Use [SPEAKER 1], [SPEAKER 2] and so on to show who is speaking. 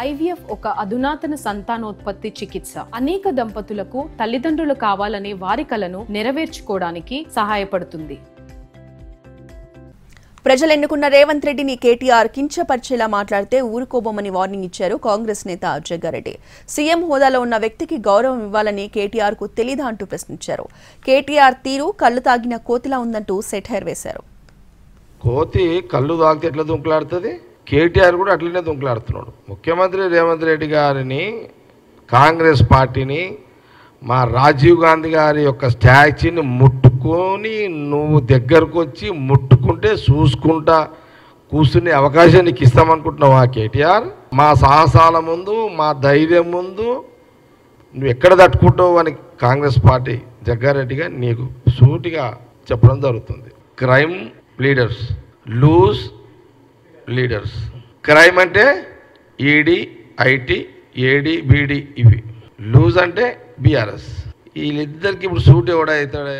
[SPEAKER 1] IVF ఒక అధునాతన సంతానోత్పత్తి చికిత్స. అనేక దంపతులకు తల్లిదండ్రులు కావాలనే వారి కలను నెరవేర్చుకోవడానికి సహాయపడుతుంది.
[SPEAKER 2] ప్రజలు ఎన్నుకున్న రేవంత్ రెడ్డిని కేటీఆర్ కించపరిచేలా మాట్లాడితే ఊరుకోబోమని వార్నింగ్ ఇచ్చారు కాంగ్రెస్ నేత జగ్గారెడ్డి. సీఎం హోదాలో ఉన్న వ్యక్తికి గౌరవం ఇవ్వాలని కేటీఆర్ కు తెలీదా అంటూ ప్రశ్నించారు. కేటీఆర్ తీరు కళ్ళు తాగిన కోతిలా ఉందంటూ సెటైర్ వేశారు.
[SPEAKER 3] కోతి కళ్ళు తాగితే ఎట్లా దుంకులాడుతుంది? కేటీఆర్ కూడా అట్లనే దుంకులాడుతున్నాడు. ముఖ్యమంత్రి రేవంత్ రెడ్డి గారిని, కాంగ్రెస్ పార్టీని, మా రాజీవ్ గాంధీ గారి యొక్క స్టాచ్యూని ముట్టుకొని నువ్వు దగ్గరకు వచ్చి ముట్టుకుంటే చూసుకుంటా కూర్చునే అవకాశం నీకు ఇస్తామనుకుంటున్నావా కేటీఆర్? మా సాహసాల ముందు, మా ధైర్యం ముందు నువ్వు ఎక్కడ తట్టుకుంటావు అని కాంగ్రెస్ పార్టీ జగ్గారెడ్డిగా నీకు సూటిగా చెప్పడం జరుగుతుంది. Crime leaders, loose leaders. Crime అంటే ఈడీ, ఐటీ, ఏడీ, బీడీ, ఇవి. లూజ్ అంటే బీఆర్ఎస్. వీళ్ళిద్దరికి ఇప్పుడు సూట్ ఎవడవుతాడా?